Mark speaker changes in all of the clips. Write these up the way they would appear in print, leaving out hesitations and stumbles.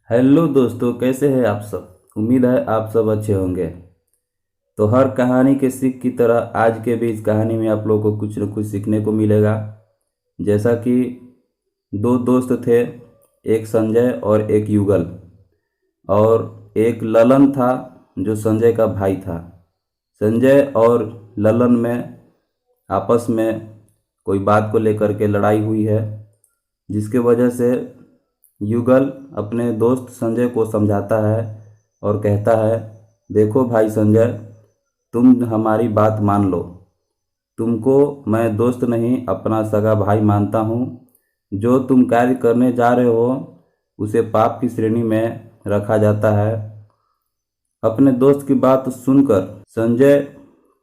Speaker 1: Hello दोस्तों, कैसे हैं आप सब। उम्मीद है आप सब अच्छे होंगे। तो हर कहानी के सीख की तरह आज के भी इस कहानी में आप लोगों को कुछ न कुछ सीखने को मिलेगा। जैसा कि दो दोस्त थे, एक संजय और एक युगल, और एक ललन था जो संजय का भाई था। संजय और ललन में आपस में कोई बात को लेकर के लड़ाई हुई है, जिसके वजह से युगल अपने दोस्त संजय को समझाता है और कहता है, देखो भाई संजय, तुम हमारी बात मान लो। तुमको मैं दोस्त नहीं अपना सगा भाई मानता हूँ। जो तुम कार्य करने जा रहे हो उसे पाप की श्रेणी में रखा जाता है। अपने दोस्त की बात सुनकर संजय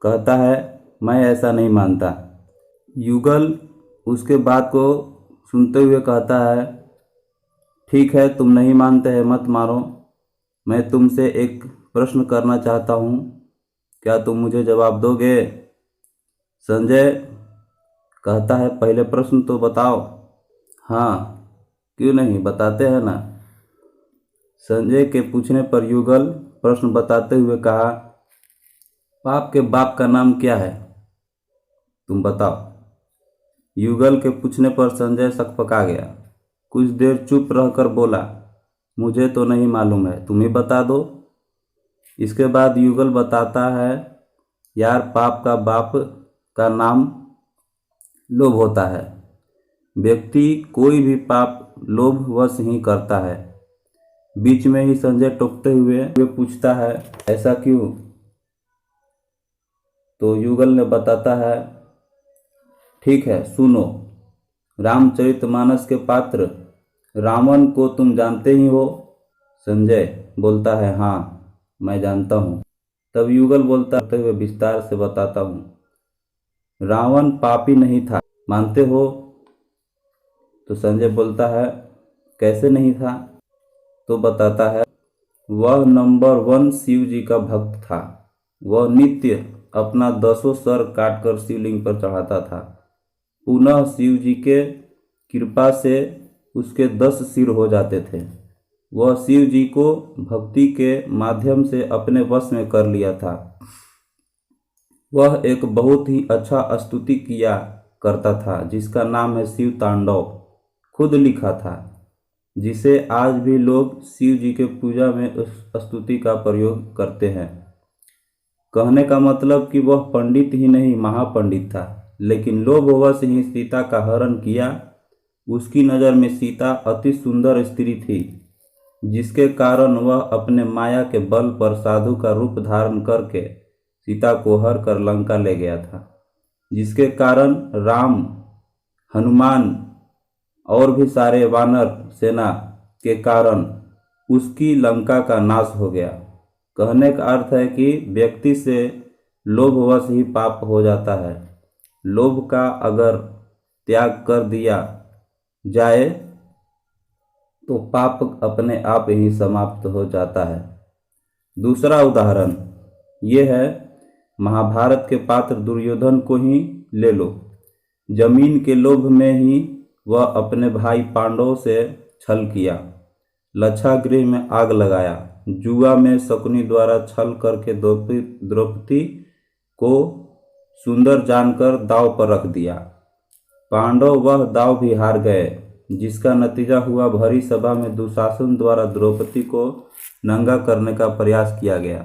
Speaker 1: कहता है, मैं ऐसा नहीं मानता। युगल उसके बात को सुनते हुए कहता है, ठीक है, तुम नहीं मानते हैं, मत मारो। मैं तुमसे एक प्रश्न करना चाहता हूँ, क्या तुम मुझे जवाब दोगे। संजय कहता है, पहले प्रश्न तो बताओ। हाँ, क्यों नहीं, बताते हैं ना। संजय के पूछने पर युगल प्रश्न बताते हुए कहा, पाप के बाप का नाम क्या है, तुम बताओ। युगल के पूछने पर संजय सकपका गया। कुछ देर चुप रहकर बोला, मुझे तो नहीं मालूम है, तुम ही बता दो। इसके बाद युगल बताता है, यार, पाप का बाप का नाम लोभ होता है। व्यक्ति कोई भी पाप लोभवश ही करता है। बीच में ही संजय टोकते हुए पूछता है, ऐसा क्यों। तो युगल ने बताता है, ठीक है, सुनो। रामचरितमानस के पात्र रावण को तुम जानते ही हो। संजय बोलता है, हाँ, मैं जानता हूँ। तब युगल बोलता हुए विस्तार से बताता हूँ। रावण पापी नहीं था, मानते हो। तो संजय बोलता है, कैसे नहीं था। तो बताता है, वह नंबर 1 शिव जी का भक्त था। वह नित्य अपना 10 सर काटकर शिवलिंग पर चढ़ाता था। पुनः शिव जी के कृपा से उसके 10 सिर हो जाते थे। वह शिव जी को भक्ति के माध्यम से अपने वश में कर लिया था। वह एक बहुत ही अच्छा स्तुति किया करता था, जिसका नाम है शिव तांडव, खुद लिखा था, जिसे आज भी लोग शिव जी के पूजा में उस स्तुति का प्रयोग करते हैं। कहने का मतलब कि वह पंडित ही नहीं, महापंडित था, लेकिन लोभवश ही सीता का हरण किया। उसकी नज़र में सीता अति सुंदर स्त्री थी, जिसके कारण वह अपने माया के बल पर साधु का रूप धारण करके सीता को हर कर लंका ले गया था, जिसके कारण राम, हनुमान और भी सारे वानर सेना के कारण उसकी लंका का नाश हो गया। कहने का अर्थ है कि व्यक्ति से लोभवश ही पाप हो जाता है। लोभ का अगर त्याग कर दिया जाए तो पाप अपने आप ही समाप्त हो जाता है। दूसरा उदाहरण ये है, महाभारत के पात्र दुर्योधन को ही ले लो। जमीन के लोभ में ही वह अपने भाई पांडवों से छल किया, लक्षागृह में आग लगाया, जुआ में शकुनी द्वारा छल करके द्रौपदी को सुंदर जानकर दांव पर रख दिया। पांडव वह दांव भी हार गए, जिसका नतीजा हुआ भरी सभा में दुशासन द्वारा द्रौपदी को नंगा करने का प्रयास किया गया।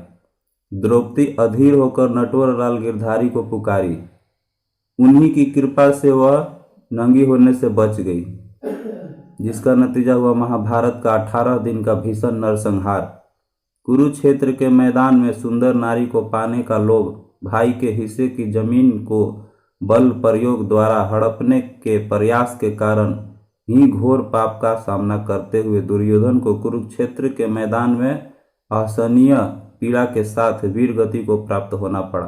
Speaker 1: द्रौपदी अधीर होकर नटवर लाल गिरधारी को पुकारी। उन्हीं की कृपा से वह नंगी होने से बच गई, जिसका नतीजा हुआ महाभारत का 18 दिन का भीषण नरसंहार। कुरुक्षेत्र के मैदान में सुंदर नारी को पाने का लोभ, भाई के हिस्से की जमीन को बल प्रयोग द्वारा हड़पने के प्रयास के कारण ही घोर पाप का सामना करते हुए दुर्योधन को कुरुक्षेत्र के मैदान में असहनीय पीड़ा के साथ वीर गति को प्राप्त होना पड़ा।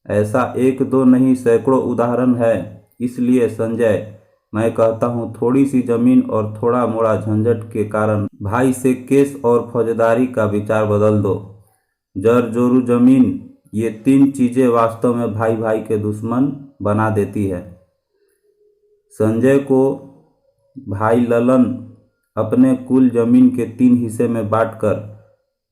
Speaker 1: ऐसा एक दो नहीं, सैकड़ों उदाहरण है। इसलिए संजय, मैं कहता हूँ, थोड़ी सी जमीन और थोड़ा मोड़ा झंझट के कारण भाई से केस और फौजदारी का विचार बदल दो। जर जोरू जमीन, ये 3 चीजें वास्तव में भाई भाई के दुश्मन बना देती है। संजय को भाई ललन अपने कुल जमीन के 3 हिस्से में बांटकर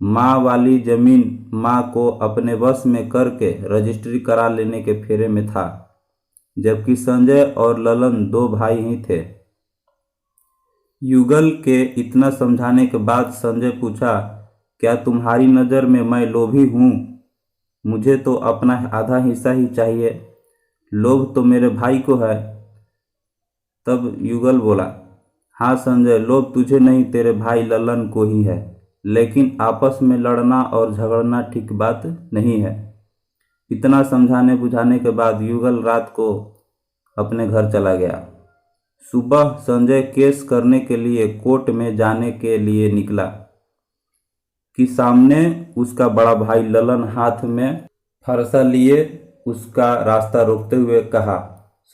Speaker 1: माँ वाली जमीन माँ को अपने वश में करके रजिस्ट्री करा लेने के फेरे में था, जबकि संजय और ललन 2 भाई ही थे। युगल के इतना समझाने के बाद संजय पूछा, क्या तुम्हारी नज़र में मैं लोभी हूँ? मुझे तो अपना आधा हिस्सा ही चाहिए, लोभ तो मेरे भाई को है। तब युगल बोला, हाँ संजय, लोभ तुझे नहीं तेरे भाई ललन को ही है, लेकिन आपस में लड़ना और झगड़ना ठीक बात नहीं है। इतना समझाने बुझाने के बाद युगल रात को अपने घर चला गया। सुबह संजय केस करने के लिए कोर्ट में जाने के लिए निकला कि सामने उसका बड़ा भाई ललन हाथ में फरसा लिए उसका रास्ता रोकते हुए कहा,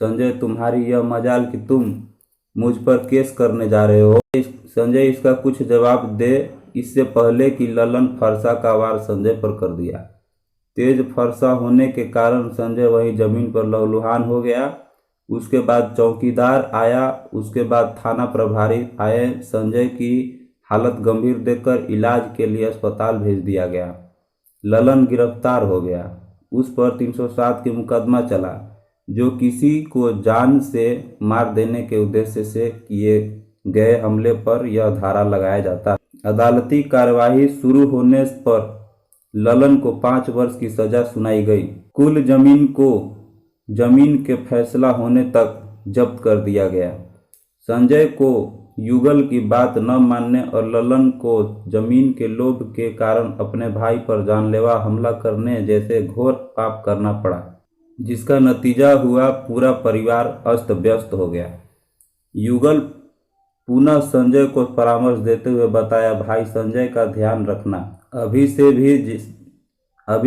Speaker 1: संजय, तुम्हारी यह मजाल कि तुम मुझ पर केस करने जा रहे हो। संजय इसका कुछ जवाब दे इससे पहले कि ललन फरसा का वार संजय पर कर दिया। तेज फरसा होने के कारण संजय वहीं जमीन पर लहूलुहान हो गया। उसके बाद चौकीदार आया, उसके बाद थाना प्रभारी आए। संजय की हालत गंभीर देखकर इलाज के लिए अस्पताल भेज दिया गया। ललन गिरफ्तार हो गया। उस पर 307 की मुकदमा चला, जो किसी को जान से मार देने के उद्देश्य से किए गए हमले पर यह धारा लगाया जाता है। अदालती कार्यवाही शुरू होने पर ललन को 5 वर्ष की सजा सुनाई गई। कुल जमीन को जमीन के फैसला होने तक जब्त कर दिया गया। संजय को युगल की बात न मानने और ललन को जमीन के लोभ के कारण अपने भाई पर जानलेवा हमला करने जैसे घोर पाप करना पड़ा, जिसका नतीजा हुआ पूरा परिवार अस्त व्यस्त हो गया। युगल पुनः संजय को परामर्श देते हुए बताया, भाई संजय का ध्यान रखना, अभी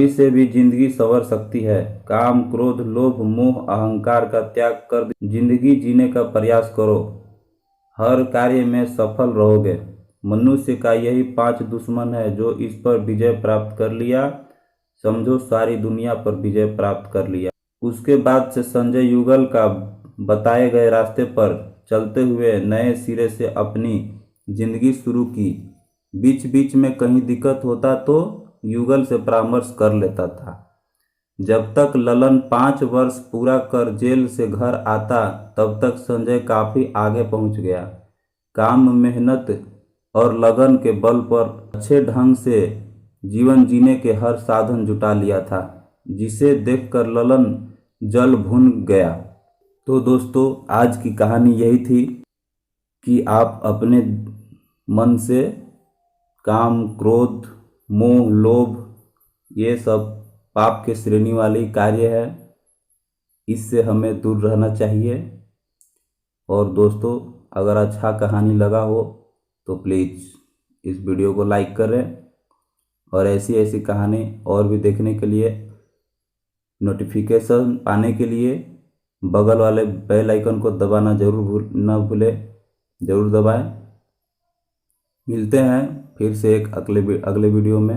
Speaker 1: से भी जिंदगी संवर सकती है। काम, क्रोध, लोभ, मोह, अहंकार का त्याग कर जिंदगी जीने का प्रयास करो, हर कार्य में सफल रहोगे। मनुष्य का यही 5 दुश्मन है, जो इस पर विजय प्राप्त कर लिया, समझो सारी दुनिया पर विजय प्राप्त कर लिया। उसके बाद से संजय युगल का बताए गए रास्ते पर चलते हुए नए सिरे से अपनी जिंदगी शुरू की। बीच बीच में कहीं दिक्कत होता तो युगल से परामर्श कर लेता था। जब तक ललन 5 वर्ष पूरा कर जेल से घर आता, तब तक संजय काफ़ी आगे पहुंच गया। काम, मेहनत और लगन के बल पर अच्छे ढंग से जीवन जीने के हर साधन जुटा लिया था, जिसे देखकर ललन जल भुन गया। तो दोस्तों, आज की कहानी यही थी कि आप अपने मन से काम, क्रोध, मोह, लोभ, ये सब पाप के श्रेणी वाली कार्य है, इससे हमें दूर रहना चाहिए। और दोस्तों, अगर अच्छा कहानी लगा हो तो प्लीज़ इस वीडियो को लाइक करें, और ऐसी ऐसी कहानी और भी देखने के लिए, नोटिफिकेशन पाने के लिए बगल वाले बेल आइकन को दबाना न भूलें, ज़रूर दबाएं। मिलते हैं फिर से एक अगले वीडियो में।